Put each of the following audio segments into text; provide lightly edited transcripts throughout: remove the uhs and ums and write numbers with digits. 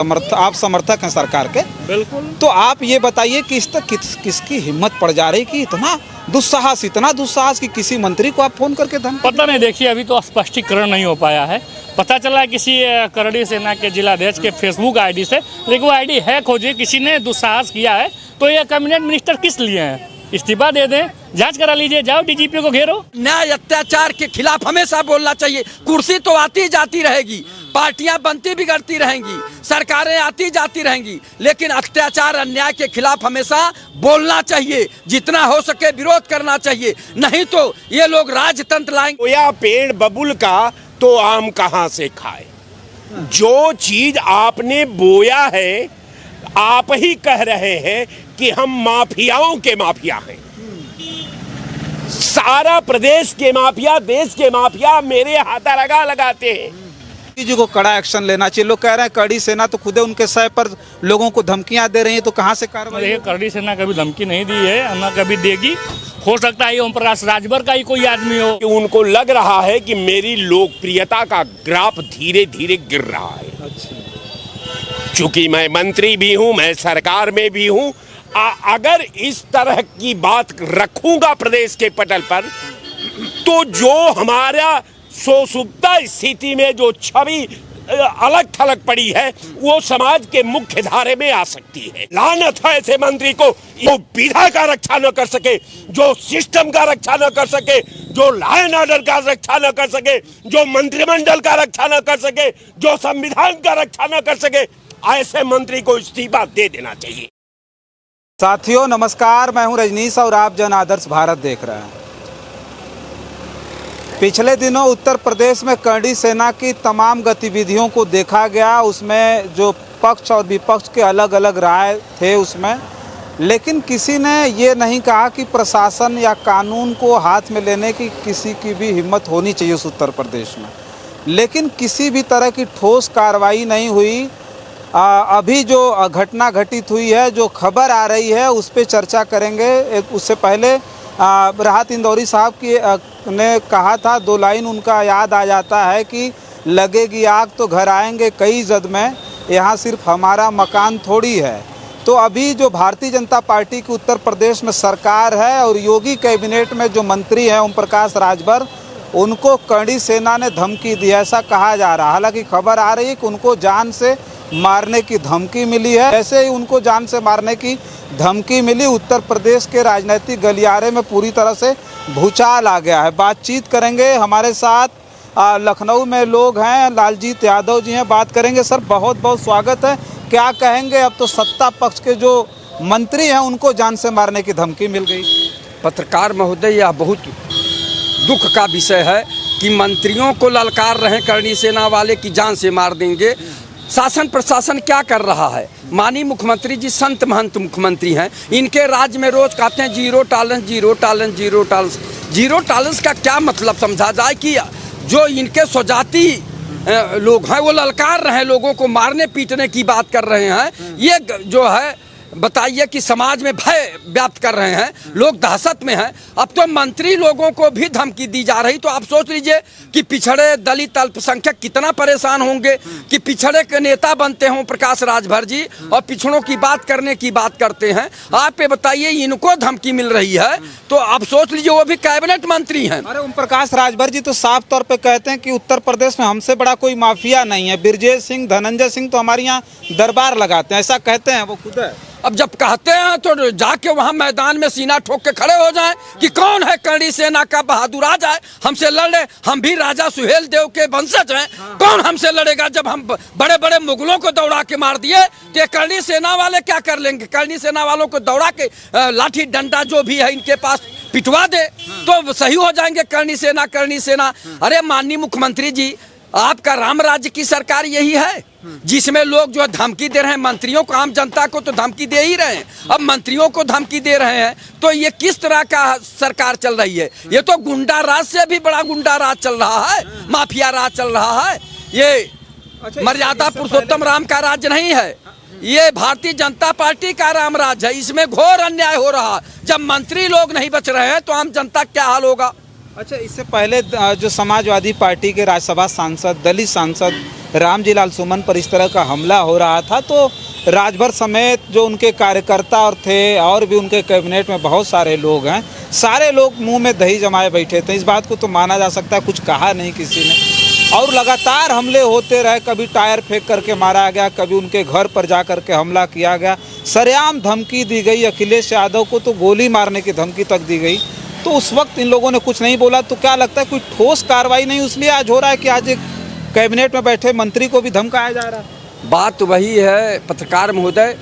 आप समर्थक हैं सरकार के, बिल्कुल। तो आप ये बताइए कि इस तक किसकी हिम्मत पड़ जा रही कि इतना दुस्साहस कि किसी मंत्री को आप फोन करके पता नहीं, देखिए अभी तो स्पष्टीकरण नहीं हो पाया है। पता चला किसी करड़ी सेना के जिलाध्यक्ष के फेसबुक आईडी से, लेकिन वो आईडी हैक हो जाए, किसी ने दुस्साहस किया है। तो ये कैबिनेट मिनिस्टर किस लिए हैं? इस्तीफा दे दें, जांच करा लीजिए, जाओ डीजीपी को घेरो। न्याय अत्याचार के खिलाफ हमेशा बोलना चाहिए। कुर्सी तो आती जाती रहेगी, पार्टियां बनती बिगड़ती रहेंगी, सरकारें आती जाती रहेंगी, लेकिन अत्याचार अन्याय के खिलाफ हमेशा बोलना चाहिए। जितना हो सके विरोध करना चाहिए, नहीं तो ये लोग राजतंत्र लाएंगे। बोया पेड़ बबुल का तो आम कहां से खाए। जो चीज आपने बोया है, आप ही कह रहे हैं कि हम माफियाओं के माफिया हैं। सारा प्रदेश के माफिया, देश के माफिया मेरे हाथा लगाते हैं। जी को कड़ा एक्शन लेना चाहिए। लोग कह रहे हैं कड़ी सेना तो खुदे उनके सर पर लोगों को धमकियां दे रही है, तो कहां से कार्रवाई? करड़ी सेना कभी धमकी नहीं दी है, न कभी देगी। हो सकता है ओम प्रकाश राजभर का ही कोई आदमी हो कि उनको लग रहा है कि मेरी लोकप्रियता का ग्राफ धीरे धीरे गिर रहा है। चूंकि मैं मंत्री भी हूं, मैं सरकार में भी हूं, अगर इस तरह की बात रखूंगा प्रदेश के पटल पर, तो जो हमारा सुसुप्ता स्थिति में जो छवि अलग थलग पड़ी है, वो समाज के मुख्य धारे में आ सकती है। लानत है ऐसे मंत्री को, जो विधा का रक्षा न कर सके, जो सिस्टम का रक्षा न कर सके, जो लॉ एंड ऑर्डर का रक्षा न कर सके, जो मंत्रिमंडल का रक्षा न कर सके, जो संविधान का रक्षा न कर सके, ऐसे मंत्री को इस्तीफा दे देना चाहिए। साथियों नमस्कार, मैं हूं रजनीश और आप जन आदर्श भारत देख रहे हैं। पिछले दिनों उत्तर प्रदेश में करड़ी सेना की तमाम गतिविधियों को देखा गया। उसमें जो पक्ष और विपक्ष के अलग अलग राय थे उसमें, लेकिन किसी ने ये नहीं कहा कि प्रशासन या कानून को हाथ में लेने की किसी की भी हिम्मत होनी चाहिए उस उत्तर प्रदेश में। लेकिन किसी भी तरह की ठोस कार्रवाई नहीं हुई। अभी जो घटना घटित हुई है, जो खबर आ रही है, उस पर चर्चा करेंगे। उससे पहले राहत इंदौरी साहब की ने कहा था, 2 लाइन उनका याद आ जाता है कि लगेगी आग तो घर आएंगे कई जद में, यहाँ सिर्फ हमारा मकान थोड़ी है। तो अभी जो भारतीय जनता पार्टी की उत्तर प्रदेश में सरकार है और योगी कैबिनेट में जो मंत्री हैं ओम प्रकाश राजभर, उनको करड़ी सेना ने धमकी दी, ऐसा कहा जा रहा है। हालांकि खबर आ रही है कि उनको जान से मारने की धमकी मिली है। ऐसे ही उनको जान से मारने की धमकी मिली, उत्तर प्रदेश के राजनीतिक गलियारे में पूरी तरह से भूचाल आ गया है। बातचीत करेंगे, हमारे साथ लखनऊ में लोग हैं, लालजीत यादव जी हैं, बात करेंगे। सर बहुत बहुत स्वागत है। क्या कहेंगे, अब तो सत्ता पक्ष के जो मंत्री हैं उनको जान से मारने की धमकी मिल गई? पत्रकार महोदय, यह बहुत दुख का विषय है कि मंत्रियों को ललकार रहे करड़ी सेना वाले की जान से मार देंगे। शासन प्रशासन क्या कर रहा है? माननीय मुख्यमंत्री जी संत महंत मुख्यमंत्री हैं, इनके राज्य में रोज कहते हैं zero tolerance, zero tolerance, zero tolerance. Zero tolerance का क्या मतलब समझा जाए कि जो इनके स्वजाति लोग हैं वो ललकार रहे हैं, लोगों को मारने पीटने की बात कर रहे हैं। ये जो है बताइए कि समाज में भय व्याप्त कर रहे हैं, लोग दहशत में हैं। अब तो मंत्री लोगों को भी धमकी दी जा रही। तो आप सोच लीजिए कि पिछड़े दलित अल्पसंख्यक कितना परेशान होंगे कि पिछड़े के नेता बनते हों प्रकाश राजभर जी, और पिछड़ों की बात करने की बात करते हैं। आप ये बताइए, इनको धमकी मिल रही है, तो आप सोच लीजिए वो भी कैबिनेट मंत्री हैं। अरे ओम प्रकाश राजभर जी तो साफ तौर पे कहते हैं कि उत्तर प्रदेश में हमसे बड़ा कोई माफिया नहीं है। ब्रजेश सिंह, धनंजय सिंह तो हमारे यहाँ दरबार लगाते हैं, ऐसा कहते हैं वो खुद है। अब जब कहते हैं तो जाके वहां मैदान में सीना ठोक के खड़े हो जाएं कि कौन है करड़ी सेना का बहादुर, आ जाए हमसे लड़े। हम भी राजा सुहेल देव के वंशज हैं, कौन हमसे लड़ेगा? जब हम बड़े बड़े मुगलों को दौड़ा के मार दिए, तो करड़ी सेना वाले क्या कर लेंगे? करड़ी सेना वालों को दौड़ा के लाठी डंडा जो भी है इनके पास पिटवा दे तो सही हो जाएंगे। करड़ी सेना, करड़ी सेना। अरे माननीय मुख्यमंत्री जी, आपका राम राज्य की सरकार यही है जिसमें लोग जो धमकी दे रहे हैं मंत्रियों को, आम जनता को तो धमकी दे ही रहे हैं, अब मंत्रियों को धमकी दे रहे हैं। तो ये किस तरह का सरकार चल रही है? ये तो गुंडा राज से भी बड़ा गुंडा राज चल रहा है, माफिया राज चल रहा है। ये मर्यादा पुरुषोत्तम राम का राज्य नहीं है, ये भारतीय जनता पार्टी का राम राज्य है। इसमें घोर अन्याय हो रहा है। जब मंत्री लोग नहीं बच रहे हैं तो आम जनता क्या हाल होगा? अच्छा, इससे पहले जो समाजवादी पार्टी के राज्यसभा सांसद, दलित सांसद रामजी लाल सुमन पर इस तरह का हमला हो रहा था तो राजभर समेत जो उनके कार्यकर्ता और थे और भी उनके कैबिनेट में बहुत सारे लोग हैं, सारे लोग मुंह में दही जमाए बैठे थे। इस बात को तो माना जा सकता है, कुछ कहा नहीं किसी ने। और लगातार हमले होते रहे, कभी टायर फेंक करके मारा गया, कभी उनके घर पर जा करके हमला किया गया, सरेआम धमकी दी गई। अखिलेश यादव को तो गोली मारने की धमकी तक दी गई। तो उस वक्त इन लोगों ने कुछ नहीं बोला, तो क्या लगता है कोई ठोस कार्रवाई नहीं इसलिए आज हो रहा है कि आज एक कैबिनेट में बैठे मंत्री को भी धमकाया जा रहा है? बात तो वही है पत्रकार महोदय,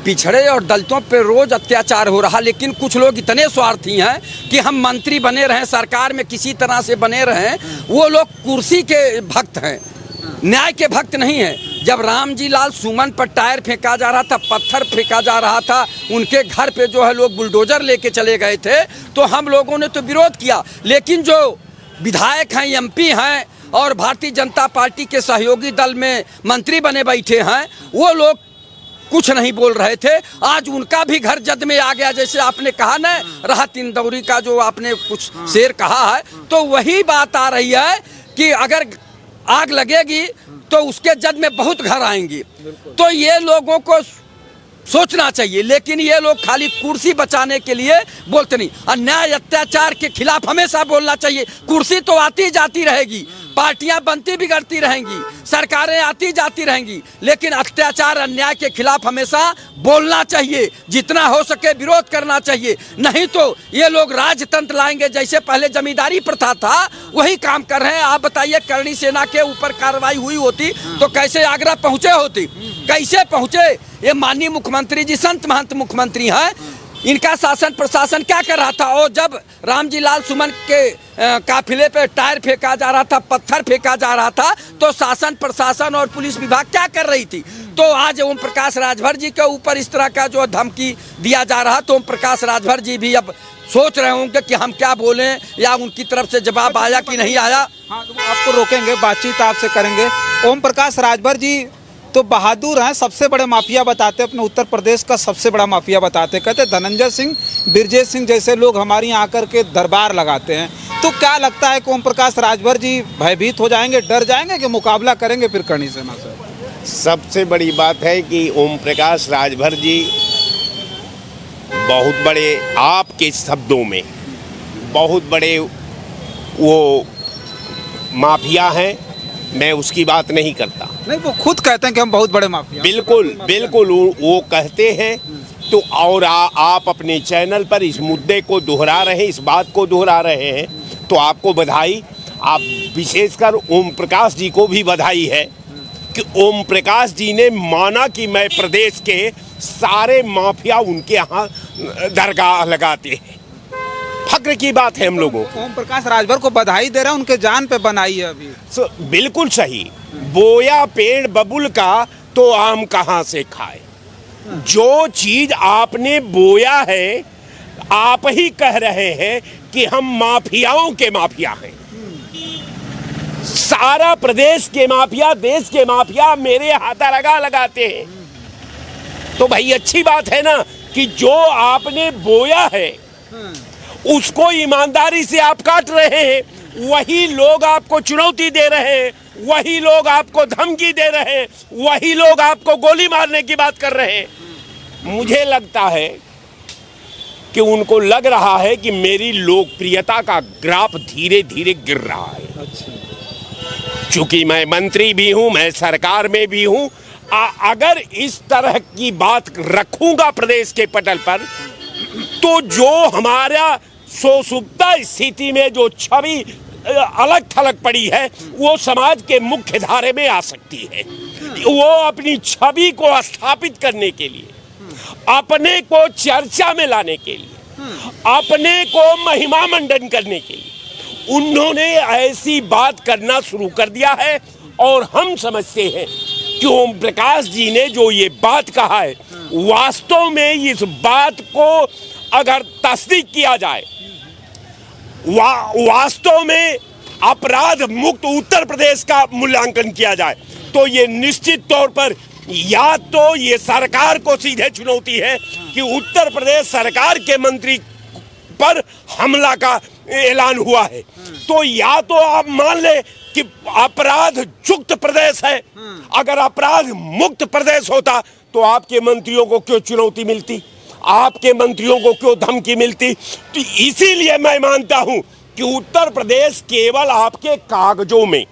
पिछड़े और दलितों पे रोज अत्याचार हो रहा, लेकिन कुछ लोग इतने स्वार्थी हैं कि हम मंत्री बने रहें, सरकार में किसी तरह से बने रहें। वो लोग कुर्सी के भक्त हैं, न्याय के भक्त नहीं हैं। जब रामजी लाल सुमन पर टायर फेंका जा रहा था, पत्थर फेंका जा रहा था, उनके घर पे जो है लोग बुलडोजर लेके चले गए थे, तो हम लोगों ने तो विरोध किया। लेकिन जो विधायक हैं, एमपी हैं और भारतीय जनता पार्टी के सहयोगी दल में मंत्री बने बैठे हैं, वो लोग कुछ नहीं बोल रहे थे। आज उनका भी घर जद में आ गया, जैसे आपने कहा ना, राहत इंदौरी का जो आपने कुछ शेर कहा है, तो वही बात आ रही है कि अगर आग लगेगी तो उसके जद में बहुत घर आएंगी। तो ये लोगों को सोचना चाहिए, लेकिन ये लोग खाली कुर्सी बचाने के लिए बोलते नहीं। अन्याय अत्याचार के खिलाफ हमेशा बोलना चाहिए। कुर्सी तो आती जाती रहेगी, पार्टियां बनती बिगड़ती रहेंगी, सरकारें आती जाती रहेंगी, लेकिन अत्याचार अन्याय के खिलाफ हमेशा बोलना चाहिए, जितना हो सके विरोध करना चाहिए। नहीं तो ये लोग राजतंत्र लाएंगे, जैसे पहले जमींदारी प्रथा था वही काम कर रहे हैं। आप बताइए, करणी सेना के ऊपर कार्रवाई हुई होती तो कैसे आगरा पहुंचे होती, कैसे पहुंचे? ये माननीय मुख्यमंत्री जी संत महंत मुख्यमंत्री हैं, इनका शासन प्रशासन क्या कर रहा था? और जब रामजी लाल सुमन के काफिले पे टायर फेंका जा रहा था, पत्थर फेंका जा रहा था, तो शासन प्रशासन और पुलिस विभाग क्या कर रही थी? तो आज ओम प्रकाश राजभर जी के ऊपर इस तरह का जो धमकी दिया जा रहा, तो ओम प्रकाश राजभर जी भी अब सोच रहे होंगे कि हम क्या बोलें, या उनकी तरफ से जवाब आया कि नहीं आया। हाँ, तो आपको रोकेंगे, बातचीत आपसे करेंगे। ओम प्रकाश राजभर जी तो बहादुर हैं, सबसे बड़े माफिया बताते, अपने उत्तर प्रदेश का सबसे बड़ा माफिया बताते। कहते धनंजय सिंह, बिरजेश सिंह जैसे लोग हमारे यहाँ आकर के दरबार लगाते हैं। तो क्या लगता है कि ओम प्रकाश राजभर जी भयभीत हो जाएंगे, डर जाएंगे कि मुकाबला करेंगे फिर करणी सेना से? सबसे बड़ी बात है कि ओम प्रकाश राजभर जी बहुत बड़े, आपके शब्दों में बहुत बड़े वो माफिया हैं। मैं उसकी बात नहीं करता। नहीं, वो खुद कहते हैं कि हम बहुत बड़े माफिया। बिल्कुल बिल्कुल वो कहते हैं। तो और आप अपने चैनल पर इस मुद्दे को दोहरा रहे हैं, इस बात को दोहरा रहे हैं, तो आपको बधाई। आप विशेषकर ओम प्रकाश जी को भी बधाई है कि ओम प्रकाश जी ने माना कि मैं प्रदेश के सारे माफिया उनके यहाँ दरगाह लगाते हैं। फक्र की बात है हम लोगों को। ओम प्रकाश राजभर को बधाई दे रहा है, उनके जान पे बनाई है अभी। बिल्कुल सही। बोया पेड़ बबुल का तो आम कहाँ से खाए? जो चीज आपने बोया है, आप ही कह रहे हैं कि हम माफियाओं के माफिया हैं। सारा प्रदेश के माफिया, देश के माफिया मेरे यहाँ दरगाह लगाते हैं। तो भाई अच्छी बात है ना कि जो आपने बोया है उसको ईमानदारी से आप काट रहे हैं। वही लोग आपको चुनौती दे रहे हैं, वही लोग आपको धमकी दे रहे हैं, वही लोग आपको गोली मारने की बात कर रहे हैं। मुझे लगता है कि उनको लग रहा है कि मेरी लोकप्रियता का ग्राफ धीरे धीरे गिर रहा है। चूंकि मैं मंत्री भी हूं, मैं सरकार में भी हूं, अगर इस तरह की बात रखूंगा प्रदेश के पटल पर, तो जो हमारा सुसुप्ता स्थिति में जो छवि अलग थलग पड़ी है, वो समाज के मुख्य धारे में आ सकती है। वो अपनी छवि को स्थापित करने के लिए, अपने को चर्चा में लाने के लिए, अपने को महिमा मंडन करने के लिए उन्होंने ऐसी बात करना शुरू कर दिया है। और हम समझते हैं कि ओम प्रकाश जी ने जो ये बात कहा है, वास्तव में इस बात को अगर तस्दीक किया जाए, वास्तव में अपराध मुक्त उत्तर प्रदेश का मूल्यांकन किया जाए, तो ये निश्चित तौर पर या तो ये सरकार को सीधे चुनौती है कि उत्तर प्रदेश सरकार के मंत्री पर हमला का ऐलान हुआ है, तो या तो आप मान ले कि अपराध युक्त प्रदेश है। अगर अपराध मुक्त प्रदेश होता तो आपके मंत्रियों को क्यों चुनौती मिलती, आपके मंत्रियों को क्यों धमकी मिलती। तो इसीलिए मैं मानता हूं कि उत्तर प्रदेश केवल आपके कागजों में,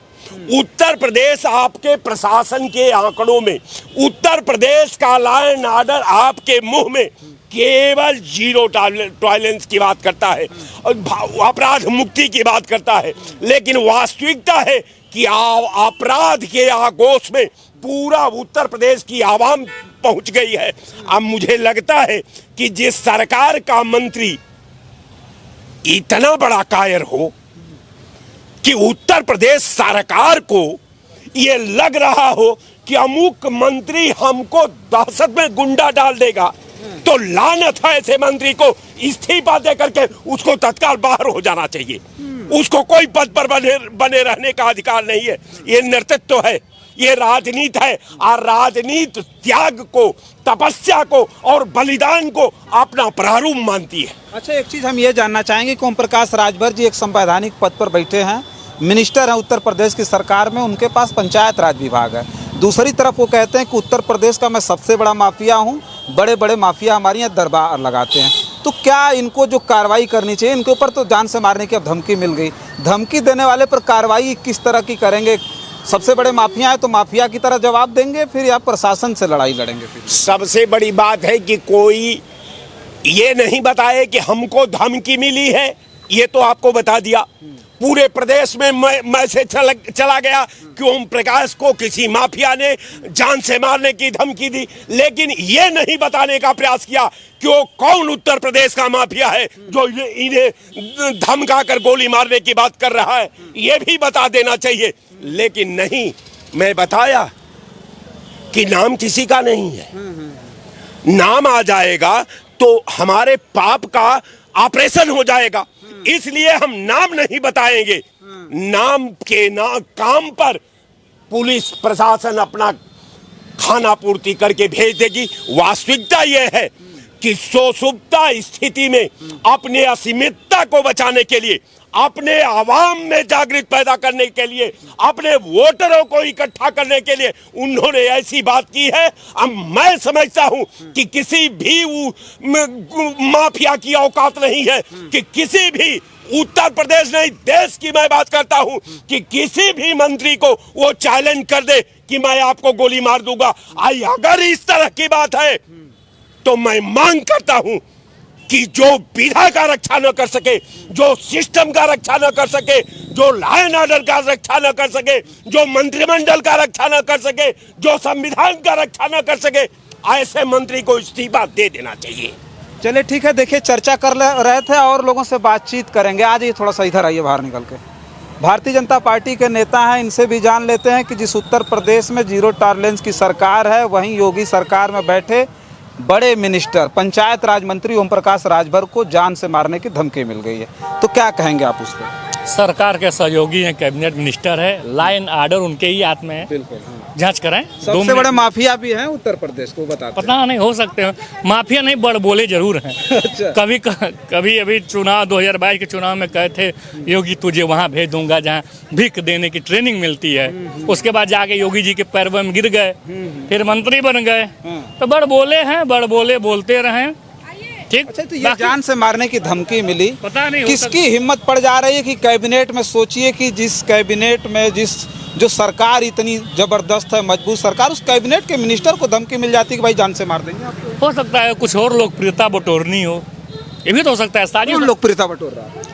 उत्तर प्रदेश आपके प्रशासन के आंकड़ों में, उत्तर प्रदेश का लॉ एंड ऑर्डर आपके मुंह में केवल जीरो टॉलरेंस की बात करता है और अपराध मुक्ति की बात करता है। लेकिन वास्तविकता है कि अपराध के आगोश में पूरा उत्तर प्रदेश की आवाम पहुंच गई है। अब मुझे लगता है कि जिस सरकार का मंत्री इतना बड़ा कायर हो कि उत्तर प्रदेश सरकार को ये लग रहा हो कि अमुक मंत्री हमको दहशत में गुंडा डाल देगा, तो लानत है ऐसे मंत्री को इस्तीफा दे करके उसको तत्काल बाहर हो जाना चाहिए। उसको कोई पद पर बने रहने का अधिकार नहीं है। ये नेतृत्व है, ये राजनीति है और राजनीति त्याग को, तपस्या को और बलिदान को अपना प्रारूप मानती है। अच्छा, एक चीज़ हम ये जानना चाहेंगे कि ओम प्रकाश राजभर जी एक संवैधानिक पद पर बैठे हैं, मिनिस्टर हैं उत्तर प्रदेश की सरकार में, उनके पास पंचायत राज विभाग है। दूसरी तरफ वो कहते हैं कि उत्तर प्रदेश का मैं सबसे बड़ा माफिया हूँ, बड़े बड़े माफिया हमारे यहाँ दरबार लगाते हैं। तो क्या इनको जो कार्रवाई करनी चाहिए, इनके ऊपर तो जान से मारने की अब धमकी मिल गई, धमकी देने वाले पर कार्रवाई किस तरह की करेंगे? सबसे बड़े माफिया है तो माफिया की तरह जवाब देंगे फिर, या प्रशासन से लड़ाई लड़ेंगे फिर? सबसे बड़ी बात है कि कोई ये नहीं बताए कि हमको धमकी मिली है, ये तो आपको बता दिया। पूरे प्रदेश में मैसेज चला गया कि ओम प्रकाश को किसी माफिया ने जान से मारने की धमकी दी, लेकिन ये नहीं बताने का प्रयास किया कि वो कौन उत्तर प्रदेश का माफिया है जो इन्हें धमका कर गोली मारने की बात कर रहा है, ये भी बता देना चाहिए। लेकिन नहीं, मैं बताया कि नाम किसी का नहीं है। नाम आ जाएगा तो हमारे पाप का ऑपरेशन हो जाएगा, इसलिए हम नाम नहीं बताएंगे। नाम के काम पर पुलिस प्रशासन अपना खाना पूर्ति करके भेज देगी। वास्तविकता यह है कि सुषुप्ता स्थिति में अपने असीमितता को बचाने के लिए, अपने आवाम में जागृत पैदा करने के लिए, अपने वोटरों को इकट्ठा करने के लिए उन्होंने ऐसी बात की है। अब मैं समझता हूं कि किसी भी माफिया की औकात नहीं है कि किसी भी उत्तर प्रदेश नहीं देश की मैं बात करता हूं कि किसी भी मंत्री को वो चैलेंज कर दे कि मैं आपको गोली मार दूंगा। अगर इस तरह की बात है तो मैं मांग करता हूं कि जो विधा का रक्षा न कर सके, जो सिस्टम का रक्षा न कर सके, जो लॉ एंड ऑर्डर का रक्षा न कर सके, जो मंत्रिमंडल का रक्षा न कर सके, जो संविधान का रक्षा न कर सके, ऐसे मंत्री को इस्तीफा दे देना चाहिए। चलिए ठीक है, देखिए चर्चा कर रहे थे और लोगों से बातचीत करेंगे। आज ये थोड़ा सा इधर आइए बाहर निकल के। भारतीय जनता पार्टी के नेता हैं, इनसे भी जान लेते हैं कि जिस उत्तर प्रदेश में जीरो टॉलरेंस की सरकार है, वहीं योगी सरकार में बैठे बड़े मिनिस्टर पंचायत राज मंत्री ओम प्रकाश राजभर को जान से मारने की धमकी मिल गई है, तो क्या कहेंगे आप उस पर? सरकार के सहयोगी हैं, कैबिनेट मिनिस्टर है, लॉ एंड ऑर्डर उनके ही हाथ में है। बिल्कुल, जांच कराएं। सबसे बड़े माफिया भी हैं उत्तर प्रदेश को, बताते पता नहीं, हो सकते हैं माफिया नहीं, बड़ बोले जरूर हैं। अच्छा। कभी अभी चुनाव 2022 के चुनाव में कहे थे योगी तुझे वहाँ भेज दूंगा जहाँ भीख देने की ट्रेनिंग मिलती है। उसके बाद जाके योगी जी के पैरों में गिर गए, फिर मंत्री बन गए। तो बड़ बोले हैं, बड़ बोले बोलते रहे। ठीक। अच्छा, तो ये जान से मारने की धमकी मिली, पता नहीं किसकी हिम्मत पड़ जा रही है कि कैबिनेट में, सोचिए कि जिस कैबिनेट में जो सरकार इतनी जबरदस्त है, मजबूत सरकार, उस कैबिनेट के मिनिस्टर को धमकी मिल जाती है कि भाई जान से मार देंगे आपको। हो सकता है कुछ और लोकप्रियता बटोरनी हो, ये भी तो हो सकता है। सारी लोकप्रियता बटोर रहा है,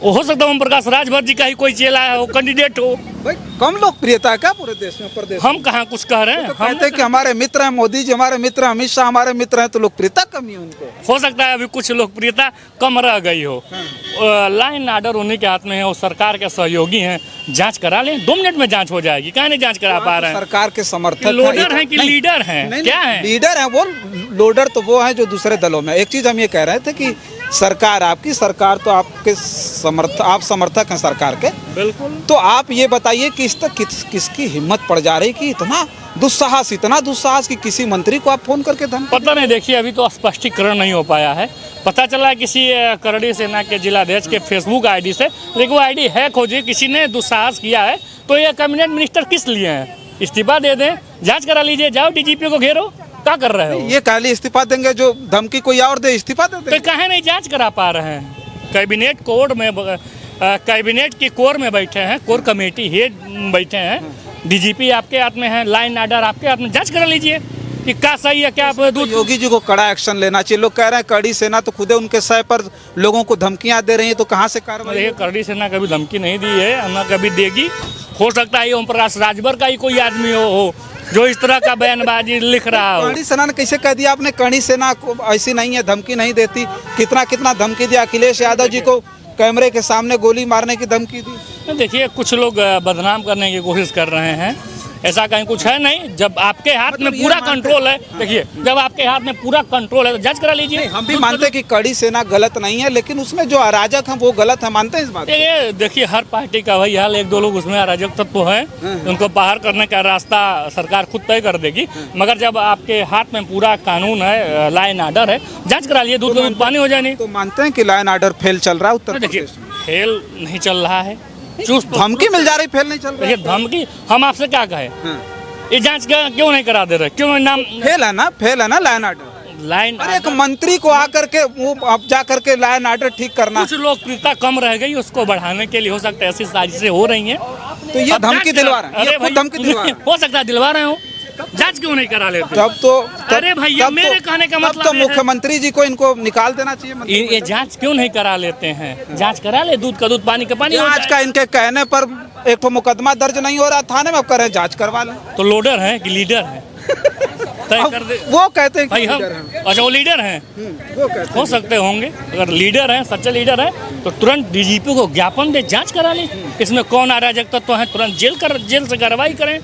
हो सकता है ओम प्रकाश राजभर जी का ही कोई चेला हो, कैंडिडेट हो। भाई कम लोकप्रियता है क्या पूरे देश में? प्रदेश हम कहाँ कुछ कह रहे हैं, तो कहते हैं कि हमारे मित्र हैं मोदी जी, हमारे मित्र हैं अमित शाह, हमारे मित्र हैं, तो लोकप्रियता कमी है उनको। हो सकता है अभी कुछ लोकप्रियता कम रह गई हो। लॉ एंड ऑर्डर उन्हीं के हाथ में है, वो सरकार के सहयोगी हैं। जांच करा लें, 2 मिनट में जांच हो जाएगी। क्या नहीं जांच करा पा रहे हैं? सरकार के समर्थक लोडर हैं कि लीडर हैं? क्या है लीडर हैं वो? लोडर तो वो हैं जो दूसरे दलों में। एक चीज हम ये कह रहे थे कि सरकार आपकी सरकार तो आपके आप समर्थक हैं सरकार के, बिल्कुल। तो आप ये बताइए कि किसकी हिम्मत पड़ जा रही कि इतना दुस्साहस कि किसी मंत्री को आप फोन करके धमकी पता नहीं, देखिए अभी तो स्पष्टीकरण नहीं हो पाया है। पता चला है किसी करड़ी सेना के जिलाध्यक्ष के फेसबुक आईडी से, लेकिन वो आईडी हैक हो जाए, किसी ने दुस्साहस किया है। तो ये कैबिनेट मिनिस्टर किस लिए हैं? इस्तीफा दे दें, जांच करा लीजिए, जाओ डीजीपी को घेरो, क्या कर रहे हो? ये काली इस्तीफा देंगे, जो धमकी कोई और दे इस्तीफा दे तो देंगे। कहे नहीं जांच करा पा रहे हैं? कैबिनेट की कोर में बैठे हैं, कोर कमेटी हेड बैठे हैं, डीजीपी आपके हाथ में है, लाइन ऑर्डर आपके हाथ में, जांच करा लीजिए कि क्या सही है क्या। तो योगी जी को कड़ा एक्शन लेना चाहिए। लोग कह रहे हैं कड़ी सेना तो खुदे उनके सह पर लोगों को धमकियां दे रही है, तो कहाँ से कार्रवाई? देखिए करड़ी सेना कभी धमकी नहीं दी है, न कभी देगी। हो सकता है ओम प्रकाश राजभर का ही कोई आदमी हो जो इस तरह का बयानबाजी लिख रहा हो। कड़ी सेना ने कैसे कह दिया आपने? कड़ी सेना को ऐसी नहीं है, धमकी नहीं देती। कितना धमकी दिया अखिलेश यादव जी को, कैमरे के सामने गोली मारने की धमकी दी। देखिए कुछ लोग बदनाम करने की कोशिश कर रहे हैं, ऐसा कहीं कुछ है नहीं। जब आपके हाथ में पूरा कंट्रोल है, देखिए जब आपके हाथ में पूरा कंट्रोल है तो जांच करा लीजिए। हम भी मानते हैं कि कड़ी सेना गलत नहीं है, लेकिन उसमें जो अराजक हैं वो गलत है, मानते हैं इस बात? ये देखिए हर पार्टी का वही हाल, एक दो लोग उसमें अराजक तत्व हैं, उनको बाहर करने का रास्ता सरकार खुद तय कर देगी। मगर जब आपके हाथ में पूरा कानून है, लाइन ऑर्डर है, जांच करा लिए, दूध का दूध पानी हो जाए। नहीं तो मानते हैं कि लाइन ऑर्डर फेल चल रहा है उत्तर देखिए प्रदेश में? फेल नहीं चल रहा है, धमकी मिल जा रही, फेल नहीं चल रहा देखिए धमकी। हम आपसे क्या कहें, ये जांच क्यों नहीं करा दे रहे? क्यों नाम फेल है ना लाइन ऑर्डर? लाइन अरे एक मंत्री को आकर के वो अब जा करके लाइन ऑर्डर ठीक करना, कुछ लोकप्रियता कम रह गई, उसको बढ़ाने के लिए हो सकता है ऐसी साजिशें हो रही हैं। तो ये धमकी दिलवा रहे हैं, ये खुद धमकी दिलवा रहे हैं। हो सकता है दिलवा रहे हो, जांच क्यों नहीं करा लेते? अरे भैया मेरे कहने का मतलब तो मुख्यमंत्री जी को इनको निकाल देना चाहिए। ये जांच क्यों नहीं करा लेते हैं? जांच करा ले, दूध का दूध पानी का पानी हो जांच का जाए। इनके कहने पर एक तो मुकदमा दर्ज नहीं हो रहा थाने में, अब करें जांच करवा लें। तो लोडर है कि लीडर है? तय कर दे। वो कहते हैं कि भाई हम, लीडर हैं। अच्छा वो लीडर हैं, वो कहते हो सकते होंगे। अगर लीडर हैं, सच्चे लीडर हैं, तो तुरंत डीजीपी को ज्ञापन दे, जांच करा ले, इसमें कौन अराजक तत्व है, तुरंत जेल से कार्रवाई करें।